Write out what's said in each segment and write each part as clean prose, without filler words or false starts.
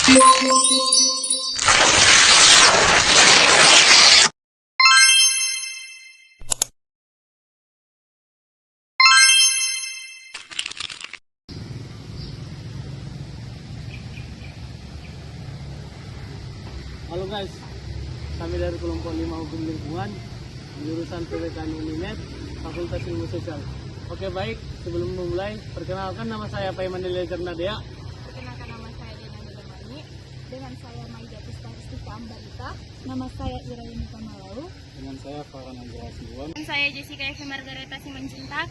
Halo guys, kami dari kelompok 5 Hukum Lingkungan, jurusan PWK Unimed, Fakultas Ilmu Sosial. Oke baik, sebelum memulai, perkenalkan nama saya Paiman Eliezer Nadia. Perkenalkan nama saya Dena Delamani. Dengan saya Maida Pustastika Ambarita. Nama saya Ira Yunita Malau. Dengan saya Farhan Andrea Sibuan. Dan saya Jessica Eva Margareta Simanjunta.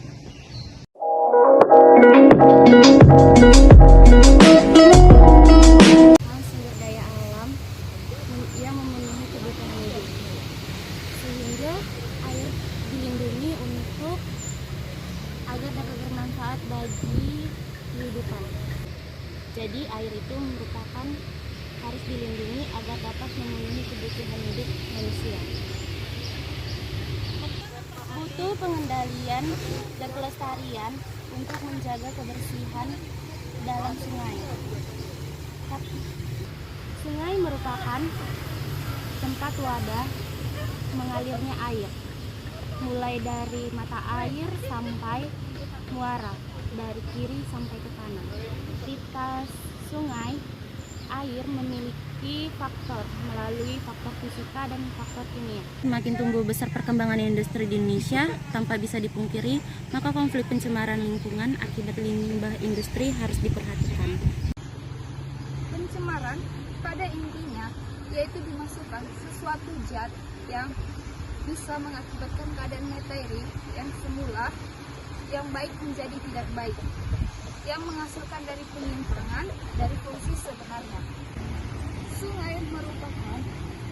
Sumber daya alam yang memenuhi kebutuhan hidup, sehingga air dilindungi untuk agar dapat bermanfaat bagi kehidupan. Jadi air itu merupakan harus dilindungi agar dapat memenuhi kebutuhan hidup manusia. Butuh pengendalian dan pelestarian untuk menjaga kebersihan dalam sungai. Sungai merupakan tempat wadah mengalirnya air, mulai dari mata air sampai muara, dari kiri sampai ke kanan. Aktivitas sungai, air memiliki faktor melalui faktor fisika dan faktor kimia. Semakin tumbuh besar perkembangan industri di Indonesia, tanpa bisa dipungkiri, maka konflik pencemaran lingkungan akibat limbah industri harus diperhatikan. Pencemaran pada intinya yaitu dimasukkan sesuatu zat yang bisa mengakibatkan keadaan materi yang semula yang baik menjadi tidak baik, yang menghasilkan dari penyimpangan dari fungsi sebenarnya. Sungai merupakan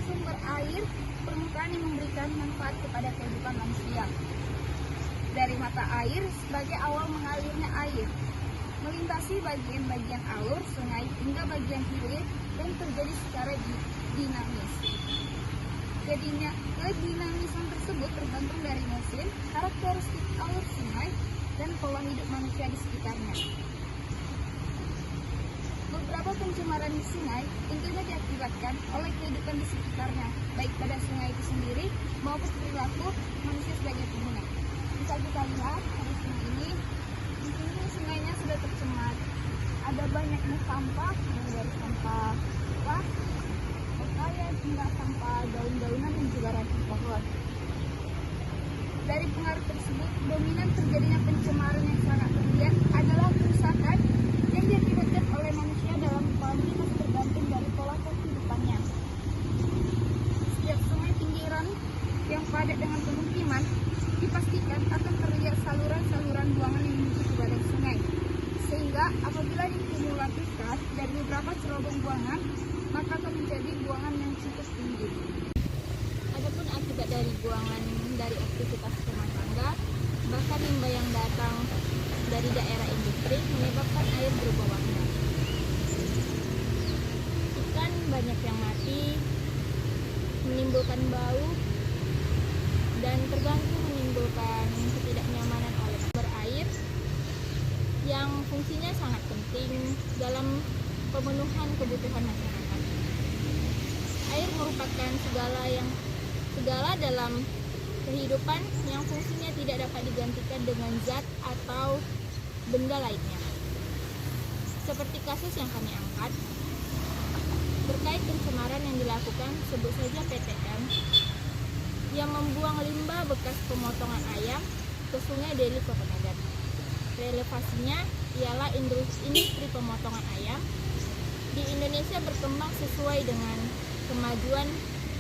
sumber air permukaan yang memberikan manfaat kepada kehidupan manusia. Dari mata air sebagai awal mengalirnya air, melintasi bagian-bagian alur sungai hingga bagian hilir dan terjadi secara dinamis. Jadinya kedinamisan tersebut tergantung dari musim, karakteristik alur sungai, dan pola hidup manusia di sekitarnya. Beberapa pencemaran di sungai tentunya diakibatkan oleh kehidupan di sekitarnya, baik pada sungai itu sendiri maupun perilaku manusia sebagai pengguna. Bisa kita lihat pada sungai ini, di sini sungainya sudah tercemar. Ada banyaknya sampah, dari sampah pakaian hingga sampah daun-daunan dan juga ranting pohon. Dari pengaruh tersebut, dominan terjadinya pencemaran yang sangat terlihat adalah kerusakan yang diakibatkan oleh manusia dalam kualitas tergantung dari pola kehidupannya. Setiap sungai pinggiran yang padat dengan pemukiman dipastikan akan terlihat saluran-saluran buangan yang menuju ke badan sungai. Sehingga apabila dikumulatifkan dari beberapa cerobong buangan, maka akan menjadi buangan yang cukup tinggi. Adapun akibat dari buangan dari aktivitas rumah tangga, bahkan limbah yang datang dari daerah industri menyebabkan air berubah warna. Ikan banyak yang mati, menimbulkan bau, dan terganggu menimbulkan ketidaknyamanan oleh sumber air yang fungsinya sangat penting dalam pemenuhan kebutuhan masyarakat. Air merupakan segala dalam kehidupan yang fungsinya tidak dapat digantikan dengan zat atau benda lainnya. Seperti kasus yang kami angkat, terkait pencemaran yang dilakukan sebut saja PTM yang membuang limbah bekas pemotongan ayam ke Sungai Deli Kota Medan. Relevasinya ialah industri pemotongan ayam di Indonesia berkembang sesuai dengan kemajuan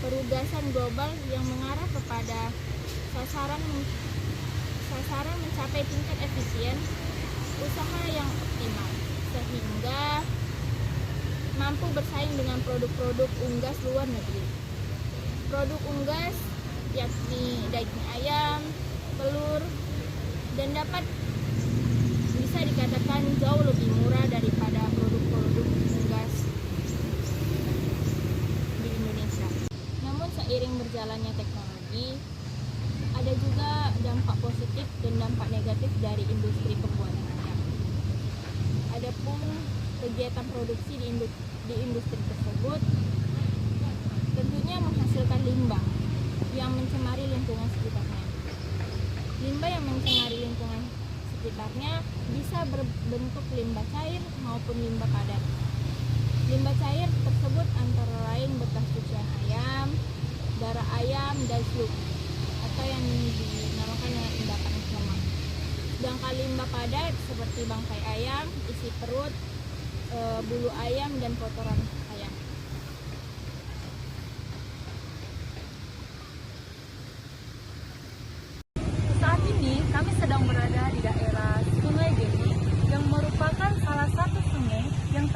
perugasan global yang mengarah kepada sasaran mencapai tingkat efisien usaha yang optimal, sehingga mampu bersaing dengan produk-produk unggas luar negeri. Produk unggas yakni daging ayam, telur, dan dapat bisa dikatakan jauh lebih murah daripada produk-produk unggas di Indonesia. Namun seiring berjalannya teknologi, ada juga dampak positif dan dampak negatif dari industri pembuatan ayam. Adapun kegiatan produksi di industri tersebut tentunya menghasilkan limbah yang mencemari lingkungan sekitarnya. Limbah yang mencemari lingkungan sekitarnya bisa berbentuk limbah cair maupun limbah padat. Limbah cair tersebut antara lain bekas cucian ayam, darah ayam, dan slug atau yang dinamakan dengan endapan lemak. Sedangkan limbah padat seperti bangkai ayam, isi perut, bulu ayam, dan kotoran ayam. Saat ini kami sedang berada di daerah Sungai Deli yang merupakan salah satu sungai yang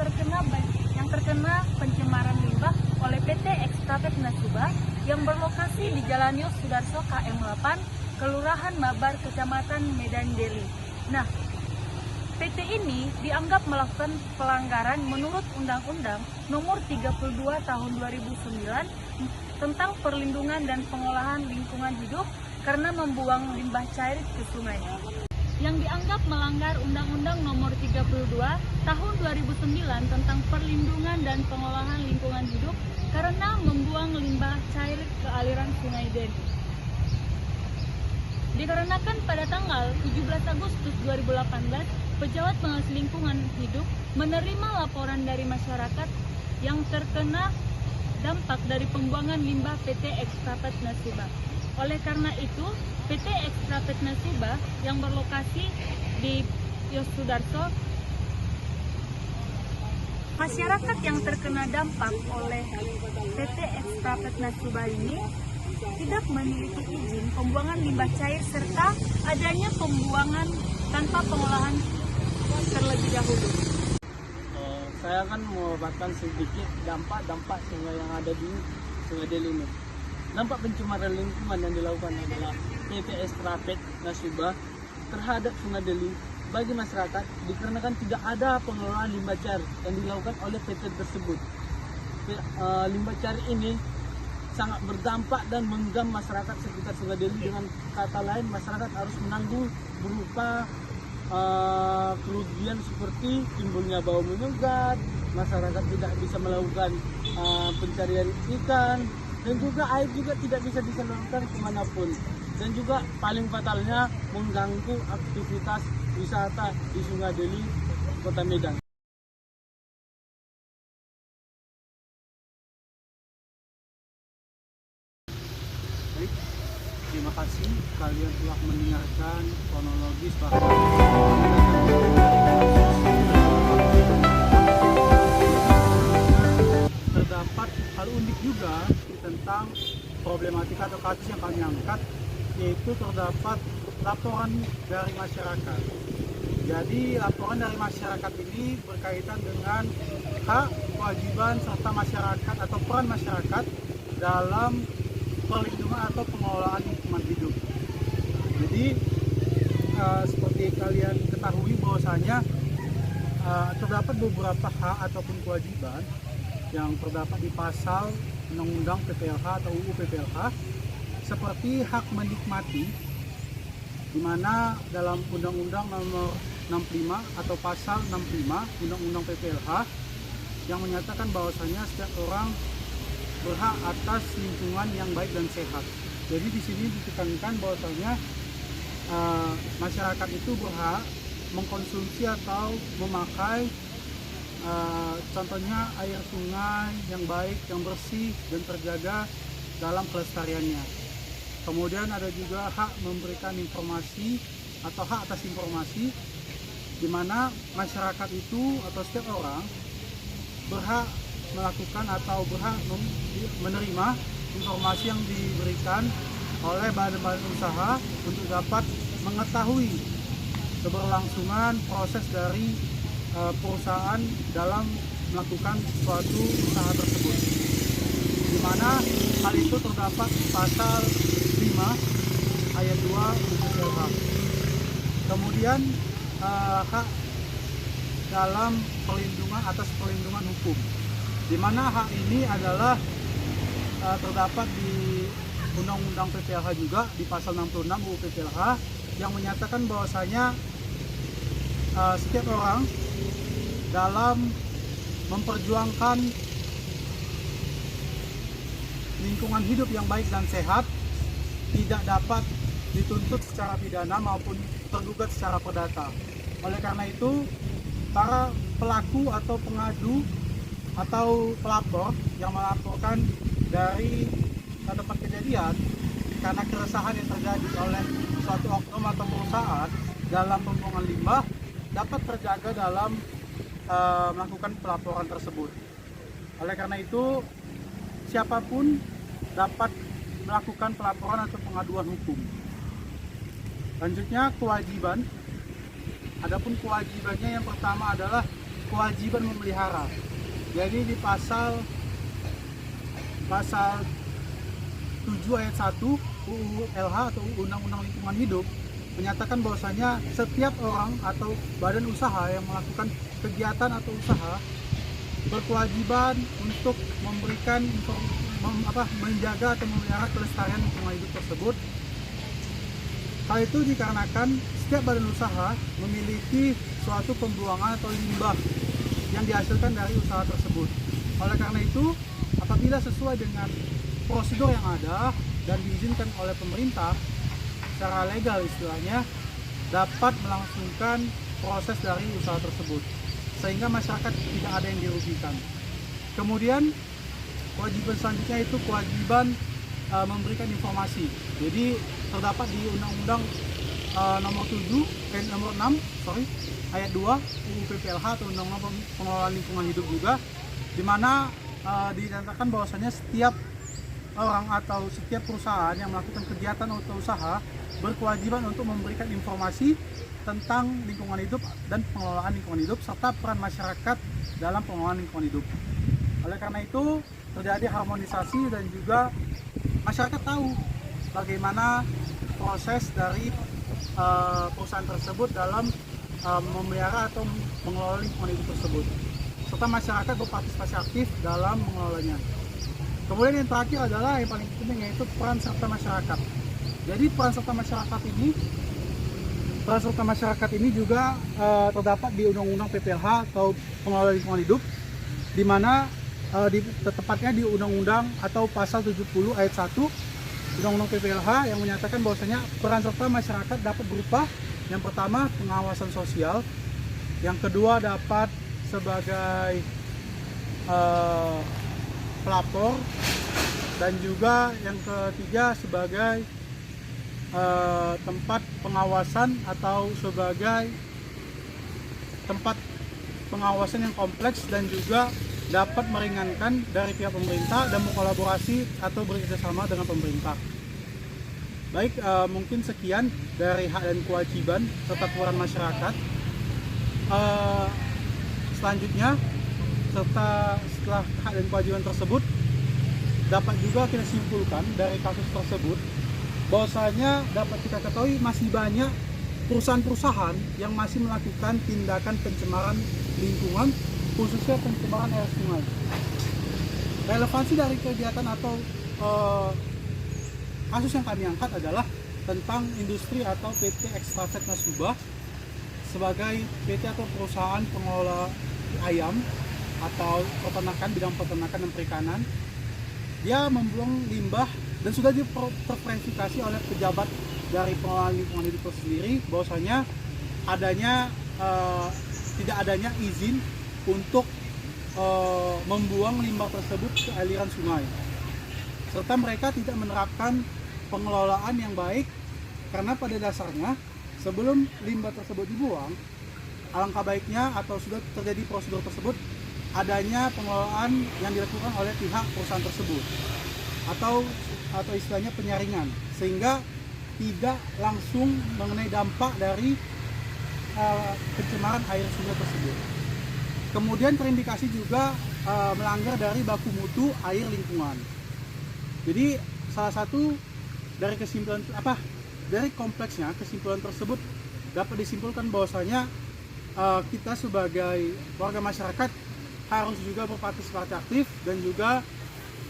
terkena pencemaran limbah oleh PT Ekstrapet Nasuba yang berlokasi di Jalan Yos Sudarso KM 8, Kelurahan Mabar, Kecamatan Medan Deli. Nah, PT ini dianggap melakukan pelanggaran menurut Undang-Undang Nomor 32 Tahun 2009 tentang perlindungan dan pengolahan lingkungan hidup karena membuang limbah cair ke sungai. Yang dianggap melanggar Undang-Undang Nomor 32 Tahun 2009 tentang perlindungan dan pengolahan lingkungan hidup karena membuang limbah cair ke aliran Sungai Deli. Dikarenakan pada tanggal 17 Agustus 2018, Pejabat Pengawas Lingkungan Hidup menerima laporan dari masyarakat yang terkena dampak dari pembuangan limbah PT Ekstrapet Nasuba. Oleh karena itu, PT Ekstrapet Nasuba yang berlokasi di Yos Sudarso, masyarakat yang terkena dampak oleh PT Ekstrapet Nasuba ini tidak memiliki izin pembuangan limbah cair serta adanya pembuangan tanpa pengolahan terlebih dahulu. Saya akan memaparkan sedikit dampak sungai yang ada di Sungai Deli ini. Dampak pencemaran lingkungan yang dilakukan adalah PT Ekstrapet Nasuba terhadap Sungai Deli bagi masyarakat dikarenakan tidak ada pengelolaan limbah cair yang dilakukan oleh PT tersebut. Limbah cair ini sangat berdampak dan mengganggu masyarakat sekitar Sungai Deli. Dengan kata lain, masyarakat harus menanggung berupa kerugian seperti timbulnya bau menyengat, masyarakat tidak bisa melakukan pencarian ikan, dan juga air juga tidak bisa disalurkan kemanapun. Dan juga paling fatalnya mengganggu aktivitas wisata di Sungai Deli, Kota Medan. Baik, terima kasih kalian telah mendengarkan kronologis bahwa terdapat hal unik juga tentang problematika atau kasus yang kami angkat, yaitu terdapat laporan dari masyarakat. Jadi laporan dari masyarakat ini berkaitan dengan hak, kewajiban, serta masyarakat atau peran masyarakat dalam perlindungan atau pengelolaan lingkungan hidup. Jadi seperti kalian ketahui bahwasanya terdapat beberapa hak ataupun kewajiban yang terdapat di pasal Undang-Undang PPLH atau UU PPLH, seperti hak menikmati, di mana dalam Undang-Undang Nomor 65 atau pasal 65 Undang-Undang PPLH yang menyatakan bahwasanya setiap orang berhak atas lingkungan yang baik dan sehat. Jadi di sini ditekankan bahwasanya masyarakat itu berhak mengkonsumsi atau memakai contohnya air sungai yang baik, yang bersih dan terjaga dalam kelestariannya. Kemudian ada juga hak memberikan informasi atau hak atas informasi, di mana masyarakat itu atau setiap orang berhak melakukan atau berhak menerima informasi yang diberikan oleh badan-badan usaha untuk dapat mengetahui keberlangsungan proses dari perusahaan dalam melakukan suatu usaha tersebut, di mana hal itu terdapat di pasal 5 ayat 2 UU PPLH. Kemudian hak dalam perlindungan atas perlindungan hukum, di mana hak ini adalah terdapat di Undang-Undang PPLH juga di pasal 66 UU PPLH yang menyatakan bahwasanya setiap orang dalam memperjuangkan lingkungan hidup yang baik dan sehat tidak dapat dituntut secara pidana maupun tergugat secara perdata. Oleh karena itu, para pelaku atau pengadu atau pelapor yang melaporkan dari tempat kejadian karena keresahan yang terjadi oleh suatu oknum atau perusahaan dalam pembuangan limbah dapat terjaga dalam melakukan pelaporan tersebut. Oleh karena itu, siapapun dapat melakukan pelaporan atau pengaduan hukum. Selanjutnya kewajiban. Adapun kewajibannya yang pertama adalah kewajiban memelihara. Jadi di pasal 7 ayat 1 UU LH atau Undang-Undang Lingkungan Hidup menyatakan bahwasanya setiap orang atau badan usaha yang melakukan kegiatan atau usaha berkewajiban untuk memberikan menjaga atau memelihara kelestarian lingkungan hidup tersebut. Hal itu dikarenakan setiap badan usaha memiliki suatu pembuangan atau limbah yang dihasilkan dari usaha tersebut. Oleh karena itu, apabila sesuai dengan prosedur yang ada dan diizinkan oleh pemerintah secara legal istilahnya, dapat melangsungkan proses dari usaha tersebut sehingga masyarakat tidak ada yang dirugikan. Kemudian kewajiban selanjutnya itu kewajiban memberikan informasi. Jadi terdapat di Undang-Undang nomor 6 ayat 2 UU PPLH atau Undang-Undang Pengelolaan Lingkungan Hidup juga, di mana dinyatakan bahwasanya setiap orang atau setiap perusahaan yang melakukan kegiatan atau usaha berkewajiban untuk memberikan informasi tentang lingkungan hidup dan pengelolaan lingkungan hidup serta peran masyarakat dalam pengelolaan lingkungan hidup. Oleh karena itu terjadi harmonisasi dan juga masyarakat tahu bagaimana proses dari perusahaan tersebut dalam memelihara atau mengelola lingkungan hidup tersebut, serta masyarakat berpartisipasi aktif dalam mengelolanya. Kemudian yang terakhir adalah yang paling penting, yaitu peran serta masyarakat. Jadi peran serta masyarakat ini juga terdapat di Undang-Undang PPLH atau Pengelolaan Lingkungan Hidup, di mana tepatnya di Undang-Undang atau pasal 70 ayat 1 Undang-Undang PPLH yang menyatakan bahwasanya peran serta masyarakat dapat berupa yang pertama pengawasan sosial, yang kedua dapat sebagai pelapor, dan juga yang ketiga sebagai tempat pengawasan atau sebagai tempat pengawasan yang kompleks dan juga dapat meringankan dari pihak pemerintah dan berkolaborasi atau bekerjasama dengan pemerintah. Baik, mungkin sekian dari hak dan kewajiban serta peran masyarakat. Selanjutnya, setelah hak dan kewajiban tersebut, dapat juga kita simpulkan dari kasus tersebut bahwasanya dapat kita ketahui masih banyak perusahaan-perusahaan yang masih melakukan tindakan pencemaran lingkungan, khususnya pencemaran air sungai. Relevansi dari kegiatan atau kasus yang kami angkat adalah tentang industri atau PT Extrafed Nasubah sebagai PT atau perusahaan pengelola ayam atau peternakan, bidang peternakan dan perikanan. Dia membuang limbah dan sudah terverifikasi oleh pejabat dari pengelolaan lingkungan hidup itu sendiri bahwasanya tidak adanya izin untuk membuang limbah tersebut ke aliran sungai, serta mereka tidak menerapkan pengelolaan yang baik, karena pada dasarnya sebelum limbah tersebut dibuang, alangkah baiknya atau sudah terjadi prosedur tersebut adanya pengelolaan yang dilakukan oleh pihak perusahaan tersebut atau istilahnya penyaringan, sehingga tidak langsung mengenai dampak dari pencemaran air sungai tersebut. Kemudian terindikasi juga melanggar dari baku mutu air lingkungan. Jadi salah satu dari kesimpulan dari kompleksnya kesimpulan tersebut dapat disimpulkan bahwasanya kita sebagai warga masyarakat harus juga berpartisipasi aktif dan juga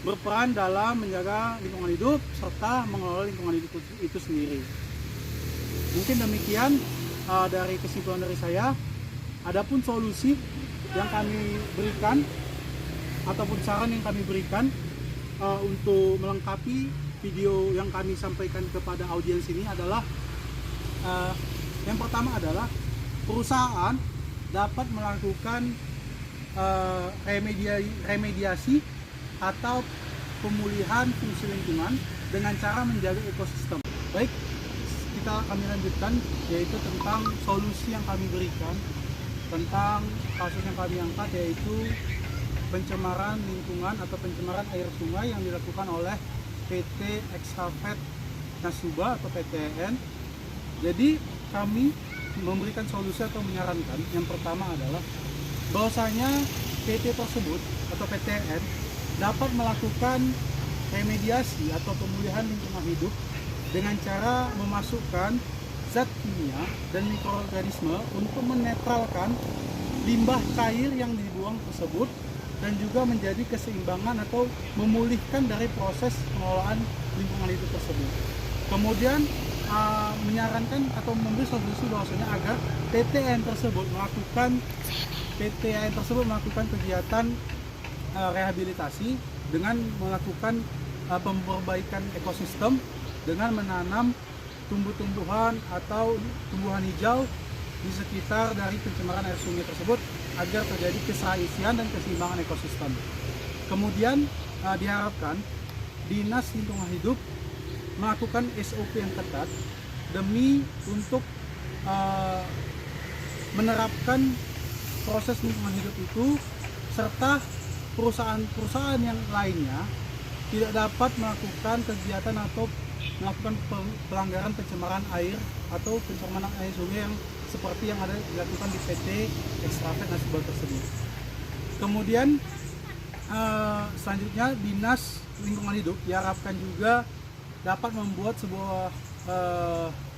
berperan dalam menjaga lingkungan hidup serta mengelola lingkungan hidup itu sendiri. Mungkin demikian dari kesimpulan dari saya. Adapun solusi yang kami berikan ataupun saran yang kami berikan untuk melengkapi video yang kami sampaikan kepada audiens ini adalah yang pertama adalah perusahaan dapat melakukan remediasi atau pemulihan fungsi lingkungan dengan cara menjaga ekosistem. Baik, kami lanjutkan, yaitu tentang solusi yang kami berikan tentang kasus yang kami angkat, yaitu pencemaran lingkungan atau pencemaran air sungai yang dilakukan oleh PT Extrafet Nasuba atau PTN. Jadi kami memberikan solusi atau menyarankan, yang pertama adalah bahwasanya PT tersebut atau PTN dapat melakukan remediasi atau pemulihan lingkungan hidup dengan cara memasukkan zat kimia dan mikroorganisme untuk menetralkan limbah cair yang dibuang tersebut dan juga menjadi keseimbangan atau memulihkan dari proses pengelolaan lingkungan hidup tersebut. Kemudian menyarankan atau memberi solusi bahwasanya agar PTN tersebut melakukan kegiatan rehabilitasi dengan melakukan perbaikan ekosistem dengan menanam tumbuh-tumbuhan atau tumbuhan hijau di sekitar dari pencemaran air sungai tersebut agar terjadi keseimbangan dan keseimbangan ekosistem. Kemudian diharapkan Dinas Lingkungan Hidup melakukan SOP yang ketat demi untuk menerapkan proses lingkungan hidup itu, serta perusahaan-perusahaan yang lainnya tidak dapat melakukan kegiatan atau melakukan pelanggaran pencemaran air atau pencemaran air sungai yang seperti yang ada dilakukan di PT Extrafet Nasuba tersebut. Kemudian selanjutnya Dinas Lingkungan Hidup diharapkan juga dapat membuat sebuah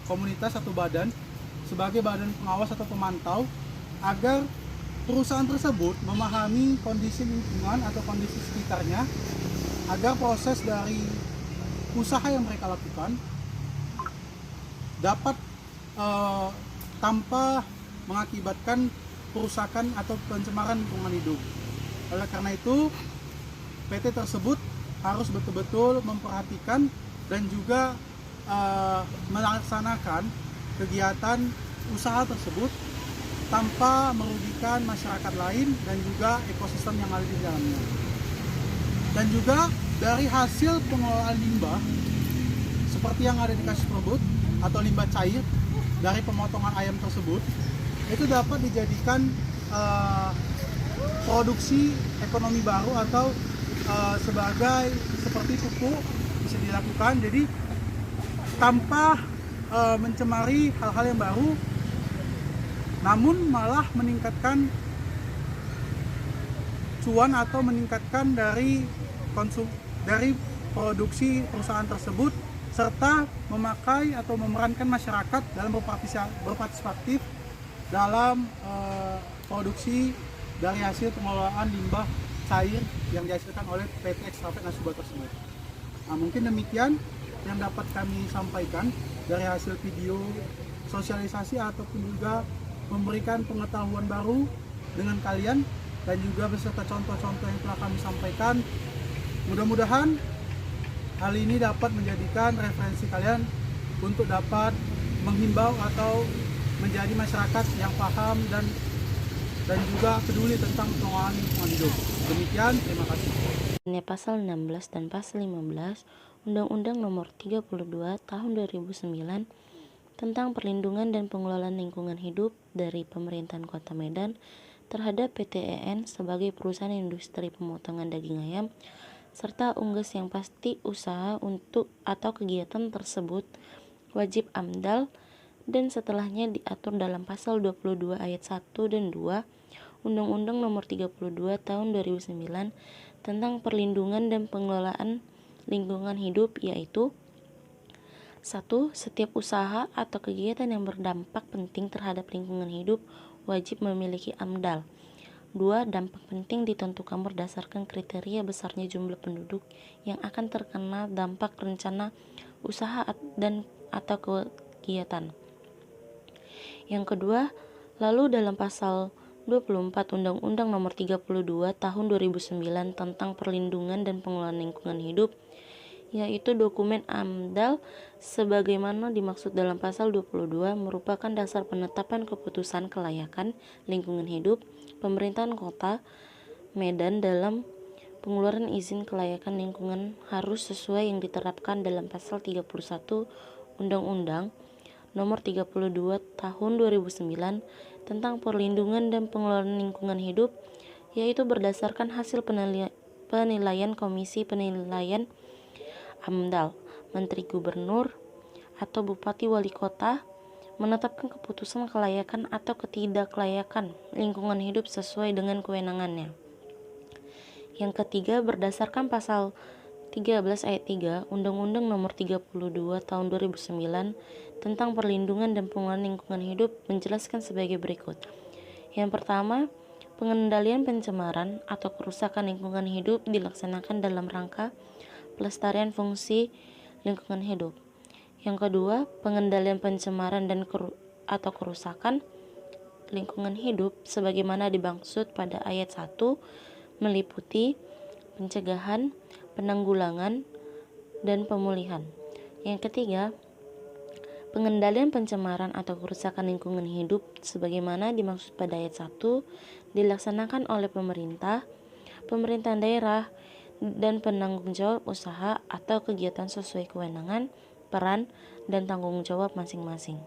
komunitas atau badan sebagai badan pengawas atau pemantau agar perusahaan tersebut memahami kondisi lingkungan atau kondisi sekitarnya agar proses dari usaha yang mereka lakukan dapat tanpa mengakibatkan kerusakan atau pencemaran lingkungan hidup. Oleh karena itu, PT tersebut harus betul-betul memperhatikan dan juga melaksanakan kegiatan usaha tersebut tanpa merugikan masyarakat lain dan juga ekosistem yang ada di dalamnya. Dan juga dari hasil pengelolaan limbah seperti yang ada di kasus tersebut atau limbah cair dari pemotongan ayam tersebut itu dapat dijadikan produksi ekonomi baru atau sebagai seperti pupuk bisa dilakukan, jadi tanpa mencemari hal-hal yang baru, namun malah meningkatkan cuan atau meningkatkan dari produksi perusahaan tersebut, serta memakai atau memerankan masyarakat dalam berpartisipatif dalam produksi dari hasil pengelolaan limbah cair yang dihasilkan oleh PT Extrafet Nasuba tersebut. Nah, mungkin demikian yang dapat kami sampaikan dari hasil video sosialisasi ataupun juga memberikan pengetahuan baru dengan kalian dan juga beserta contoh-contoh yang telah kami sampaikan. Mudah-mudahan hal ini dapat menjadikan referensi kalian untuk dapat menghimbau atau menjadi masyarakat yang paham dan juga peduli tentang pengelolaan lingkungan hidup. Demikian, terima kasih. Pasal 16 dan Pasal 15 Undang-Undang Nomor 32 Tahun 2009 tentang perlindungan dan pengelolaan lingkungan hidup dari Pemerintahan Kota Medan terhadap PT EN sebagai perusahaan industri pemotongan daging ayam serta unggas yang pasti usaha untuk atau kegiatan tersebut wajib AMDAL dan setelahnya diatur dalam Pasal 22 ayat 1 dan 2 Undang-Undang Nomor 32 Tahun 2009 tentang perlindungan dan pengelolaan lingkungan hidup, yaitu 1. Setiap usaha atau kegiatan yang berdampak penting terhadap lingkungan hidup wajib memiliki AMDAL. 2. Dampak penting ditentukan berdasarkan kriteria besarnya jumlah penduduk yang akan terkena dampak rencana usaha dan atau kegiatan. Yang kedua, lalu dalam Pasal 24 Undang-Undang Nomor 32 Tahun 2009 tentang Perlindungan dan Pengelolaan Lingkungan Hidup, yaitu dokumen AMDAL sebagaimana dimaksud dalam pasal 22 merupakan dasar penetapan keputusan kelayakan lingkungan hidup pemerintahan Kota Medan dalam pengeluaran izin kelayakan lingkungan harus sesuai yang diterapkan dalam pasal 31 Undang-Undang Nomor 32 Tahun 2009 tentang Perlindungan dan Pengelolaan Lingkungan Hidup, yaitu berdasarkan hasil penilaian Komisi Penilaian AMDAL. Menteri Gubernur atau Bupati Wali Kota menetapkan keputusan kelayakan atau ketidaklayakan lingkungan hidup sesuai dengan kewenangannya. Yang ketiga, berdasarkan pasal 13 ayat 3 Undang-Undang Nomor 32 Tahun 2009 tentang Perlindungan dan Pengelolaan Lingkungan Hidup menjelaskan sebagai berikut. Yang pertama, pengendalian pencemaran atau kerusakan lingkungan hidup dilaksanakan dalam rangka pelestarian fungsi lingkungan hidup. Yang kedua, pengendalian pencemaran dan atau kerusakan lingkungan hidup sebagaimana dimaksud pada ayat 1 meliputi pencegahan, penanggulangan, dan pemulihan. Yang ketiga, pengendalian pencemaran atau kerusakan lingkungan hidup sebagaimana dimaksud pada ayat 1 dilaksanakan oleh pemerintah, pemerintahan daerah, dan penanggung jawab usaha atau kegiatan sesuai kewenangan, peran, dan tanggung jawab masing-masing.